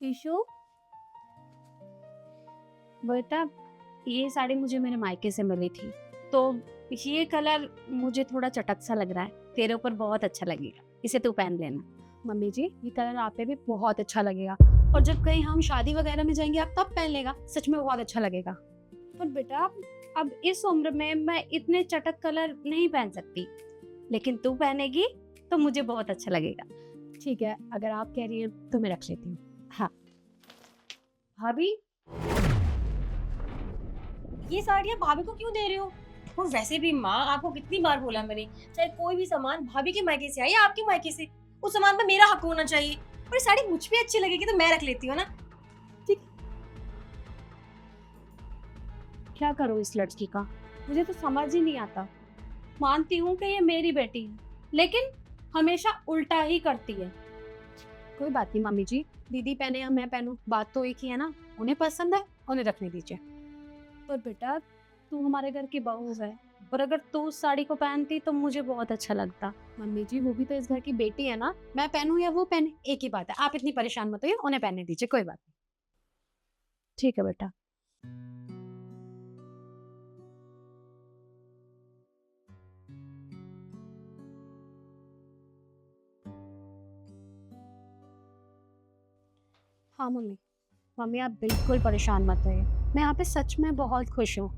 Issue, बेटा ये साड़ी मुझे मेरे मायके से मिली थी, तो ये कलर मुझे थोड़ा चटक सा लग रहा है, तेरे ऊपर बहुत अच्छा लगेगा, इसे तू पहन लेना। मम्मी जी, ये कलर आप पे भी बहुत अच्छा लगेगा और जब कहीं हम शादी वगैरह में जाएंगे आप तब पहन लेगा, सच में बहुत अच्छा लगेगा। पर बेटा अब इस उम्र में मैं इतने चटक कलर नहीं पहन सकती, लेकिन तू पहनेगी तो मुझे बहुत अच्छा लगेगा। ठीक है, अगर आप कह रही हैं तो मैं रख लेती हूँ। हाँ भाभी, ये साड़ियाँ भाभी को क्यों दे रहे हो? और वैसे भी माँ, आपको कितनी बार बोला मैंने, चाहे कोई भी सामान भाभी के मायके से आए या आपके मायके से, उस सामान पे मेरा हक होना चाहिए। और ये साड़ी मुझ पे अच्छी लगेगी तो मैं रख लेती हूँ ना। क्या करूँ इस लड़की का, मुझे तो समझ ही नहीं आता। मानती हूँ कि ये मेरी बेटी है, लेकिन हमेशा उल्टा ही करती है। कोई बात नहीं मम्मी जी, दीदी पहने या मैं पहनूं, बात तो एक ही है ना। उन्हें पसंद है, उन्हें रखने दीजिए। पर बेटा तू हमारे घर की बहू है, और अगर तू उस साड़ी को पहनती तो मुझे बहुत अच्छा लगता। मम्मी जी, वो भी तो इस घर की बेटी है ना, मैं पहनूं या वो पहने एक ही बात है। आप इतनी परेशान मत होइए, उन्हें पहनने दीजिए, कोई बात नहीं। ठीक है बेटा। हाँ मम्मी, मम्मी आप बिल्कुल परेशान मत होइए, मैं यहाँ पे सच में बहुत खुश हूँ।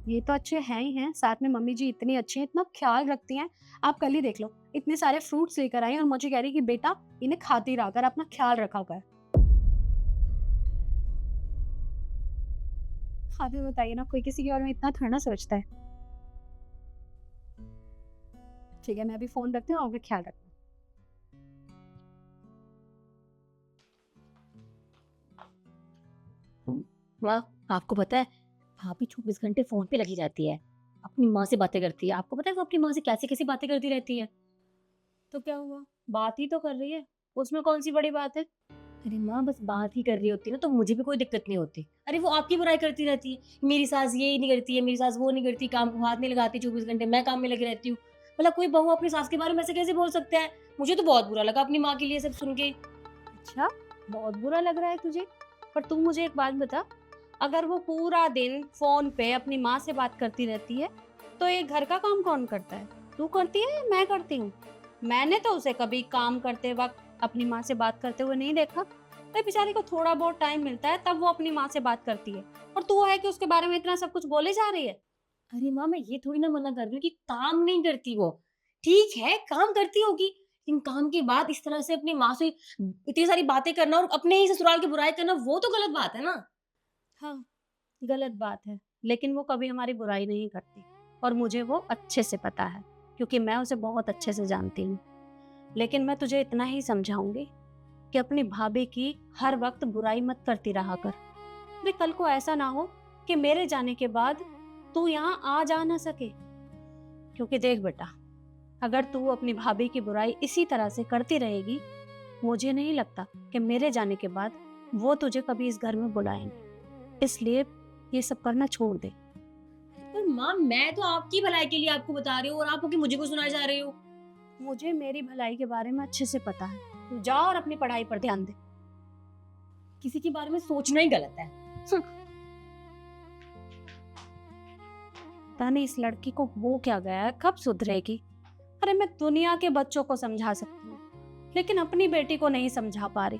ये तो अच्छे हैं ही हैं, साथ में मम्मी जी इतनी अच्छी हैं, इतना ख्याल रखती हैं। आप कल ही देख लो, इतने सारे फ्रूट्स लेकर आई और मुझे कह रही कि बेटा इन्हें खाती रहा कर, अपना ख्याल रखा कर। आप भी बताइए ना, कोई किसी के बारे में इतना थोड़ा ना सोचता है। ठीक है, मैं अभी फोन रखती हूँ, आपका ख्याल रखना। माँ, आपको पता है भाभी 24 घंटे फोन पे लगी रहती है, अपनी माँ से बातें करती है। आपको पता है वो अपनी माँ से कैसी कैसी बातें करती रहती है? तो क्या हुआ, बात ही तो कर रही है, उसमें कौन सी बड़ी बात है। अरे माँ, बस बात ही कर रही होती है ना तो मुझे भी कोई दिक्कत नहीं होती। अरे वो आपकी बुराई करती रहती है, मेरी सास ये नहीं करती है, मेरी सास वो नहीं करती, काम को हाथ नहीं लगाती, 24 घंटे मैं काम में लगी रहती हूँ। मतलब कोई बहू अपनी सास के बारे में ऐसे कैसे बोल सकता है? मुझे तो बहुत बुरा लगा अपनी माँ के लिए सब सुन के। अच्छा, बहुत बुरा लग रहा है तुझे। पर तू मुझे एक बात बता, अगर वो पूरा दिन फोन पे अपनी माँ से बात करती रहती है, तो ये घर का काम कौन करता है? तू करती है या मैं करती हूँ? मैंने तो उसे कभी काम करते वक्त अपनी माँ से बात करते हुए नहीं देखा। तो बेचारी को थोड़ा बहुत टाइम मिलता है तब वो अपनी माँ से बात करती है, और तू है कि उसके बारे में इतना सब कुछ बोले जा रही है। अरे माँ, मैं ये थोड़ी ना मना कर रही हूँ कि काम नहीं करती वो। ठीक है, काम करती होगी, लेकिन काम के बाद इस तरह से अपनी माँ से इतनी सारी बातें करना और अपने ही ससुराल की बुराई करना, वो तो गलत बात है ना। हाँ, गलत बात है, लेकिन वो कभी हमारी बुराई नहीं करती, और मुझे वो अच्छे से पता है, क्योंकि मैं उसे बहुत अच्छे से जानती हूँ। लेकिन मैं तुझे इतना ही समझाऊंगी कि अपनी भाभी की हर वक्त बुराई मत करती रहा कर। अरे कल को ऐसा ना हो कि मेरे जाने के बाद तू यहाँ आ जा ना सके। क्योंकि देख बेटा, अगर तू अपनी भाभी की बुराई इसी तरह से करती रहेगी, मुझे नहीं लगता कि मेरे जाने के बाद वो तुझे कभी इस घर में बुलाएंगे। इसलिए ये सब करना छोड़ दे। पर माँ, मैं तो आपकी भलाई के लिए आपको बता रही हूँ और आप होके मुझे को सुनाए जा रहे हो। मुझे मेरी भलाई के बारे में अच्छे से पता है, तू जा और अपनी पढ़ाई पर ध्यान दे। किसी के बारे में सोचना ही गलत है। पता नहीं इस लड़की को हो क्या गया है, कब सुधरेगी। अरे मैं दुनिया के बच्चों को समझा सकती हूँ, लेकिन अपनी बेटी को नहीं समझा पा रही।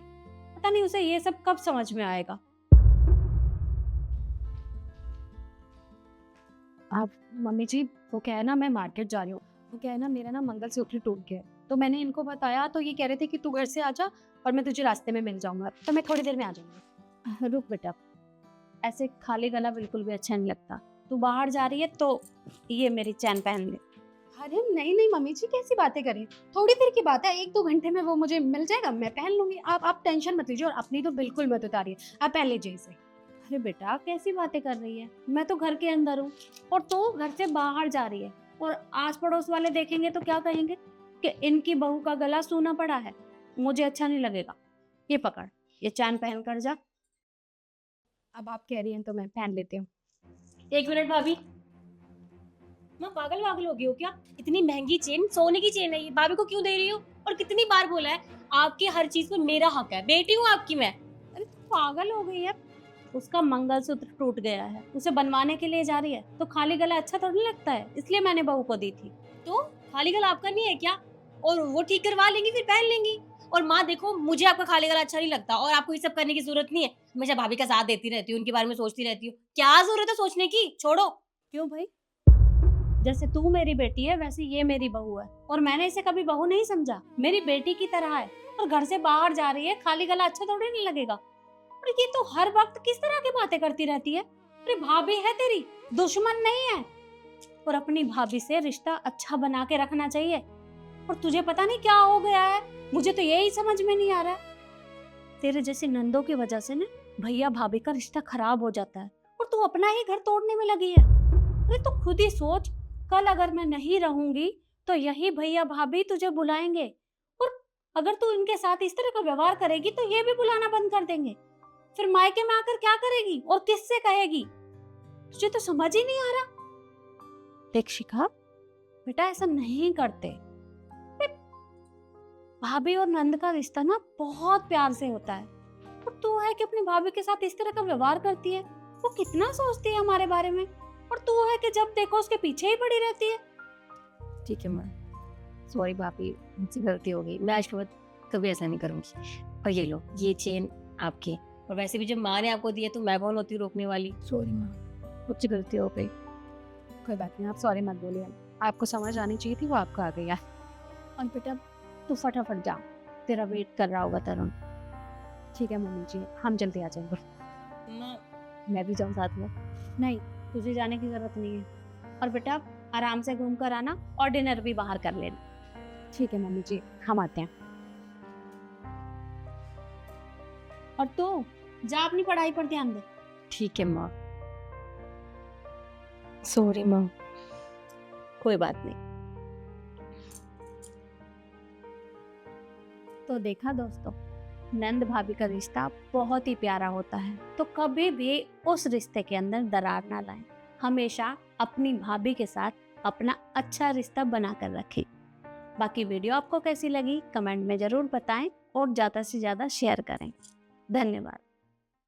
पता नहीं उसे ये सब कब समझ में आएगा। आप मम्मी जी, वो क्या है ना, मैं मार्केट जा रही हूँ। वो क्या है ना, मेरा ना मंगलसूत्र टूट गया है, तो मैंने इनको बताया तो ये कह रहे थे कि तू घर से आ जा और मैं तुझे रास्ते में मिल जाऊंगा, तो मैं थोड़ी देर में आ जाऊंगी। रुक बेटा, ऐसे खाली गला बिल्कुल भी अच्छा नहीं लगता। तू बाहर जा रही है तो ये मेरी चैन पहन ले। अरे नहीं नहीं मम्मी जी, कैसी बातें करें, थोड़ी देर की बात है, 1-2 घंटे में वो मुझे मिल जाएगा, मैं पहन लूंगी। आप टेंशन मत लीजिए और अपनी तो बिल्कुल मत उतारिए, आप पहन लीजिए इसे। अरे बेटा कैसी बातें कर रही है, मैं तो घर के अंदर हूँ और तू घर से बाहर जा रही है, और आस पड़ोस वाले देखेंगे तो क्या कहेंगे कि इनकी बहू का गला सूना पड़ा है। मुझे अच्छा नहीं लगेगा। ये पकड़, ये चैन पहन कर जा। अब आप कह रही हैं तो मैं पहन लेती हूँ। 1 मिनट भाभी, माँ पागल वागल हो गई हो क्या? इतनी महंगी चेन, सोने की चेन है ये, भाभी को क्यों दे रही हो? और कितनी बार बोला है, आपके हर चीज में मेरा हक है, बेटी हूँ आपकी मैं। अरे पागल हो गई है। उसका मंगलसूत्र टूट गया है, उसे बनवाने के लिए जा रही है, तो खाली गला अच्छा थोड़ी लगता है, इसलिए मैंने बहू को दी थी। तो खाली गला आपका नहीं है क्या? और वो ठीक करवा लेंगी फिर पहन लेंगी। और माँ देखो, मुझे आपका खाली गला अच्छा नहीं लगता और आपको ये सब करने की जरूरत नहीं है। हमेशा भाभी का साथ देती रहती हूँ, उनके बारे में सोचती रहती हूँ। क्या जरूरत है सोचने की? छोड़ो। क्यों भाई? जैसे तू मेरी बेटी है वैसे ये मेरी बहू है, और मैंने इसे कभी बहू नहीं समझा, मेरी बेटी की तरह है। और घर से बाहर जा रही है, खाली गला अच्छा थोड़ी नहीं लगेगा। और ये तो हर वक्त किस तरह की बातें करती रहती है। अरे भाभी है तेरी, दुश्मन नहीं है। और अपनी भाभी से रिश्ता अच्छा बना के रखना चाहिए। और तुझे पता नहीं क्या हो गया है, मुझे तो यही समझ में नहीं आ रहा है। तेरे जैसी नंदों की वजह से ना भैया भाभी का रिश्ता खराब हो जाता है, और तू अपना ही घर तोड़ने में लगी है। अरे तू खुद ही सोच, कल अगर मैं नहीं रहूंगी तो यही भैया भाभी तुझे बुलाएंगे, और अगर तू इनके साथ इस तरह का व्यवहार करेगी तो ये भी बुलाना बंद कर देंगे। फिर मायके में आकर क्या करेगी और किससे कहेगी? तुझे तो समझ ही नहीं आ रहा। देख शिखा, बेटा ऐसा नहीं करते। भाभी और नंद का रिश्ता ना बहुत प्यार से होता है, और तू है कि अपनी भाभी के साथ इस तरह का व्यवहार करती है। वो कितना सोचती है हमारे बारे में, और तू है कि जब देखो उसके पीछे ही पड़ी रहती है। ठीक है माँ, सॉरी भाभी, मुझसे गलती हो गई। मैं आज के बाद कभी ऐसा नहीं करूँगी। और ये लो, ये चेन आपके। और वैसे भी जब माँ ने आपको दिया तो मैं कौन होती हूँ रोकने वाली? सॉरी माँ, मुझसे गलती हो गई। कोई बात नहीं, आप सॉरी मत बोलिए। आपको समझ आनी चाहिए थी, वो आपको आ गई है। और बेटा तू फटाफट जा, तेरा वेट कर रहा होगा तरुण। ठीक है मम्मी जी, हम जल्दी आ जाएंगे। मैं भी जाऊँ साथ में? नहीं, तुझे जाने की जरूरत नहीं है। और बेटा आराम से घूम कर आना, और डिनर भी बाहर कर लेना। ठीक है मम्मी जी, हम आते हैं। और तू जा अपनी पढ़ाई पर ध्यान दे। ठीक है माँ। सॉरी माँ। कोई बात नहीं। तो देखा दोस्तों, नंद भाभी का रिश्ता बहुत ही प्यारा होता है, तो कभी भी उस रिश्ते के अंदर दरार ना लाएं। हमेशा अपनी भाभी के साथ अपना अच्छा रिश्ता बनाकर रखें। बाकी वीडियो आपको कैसी लगी कमेंट में जरूर बताएं, और ज़्यादा से ज़्यादा शेयर करें। धन्यवाद।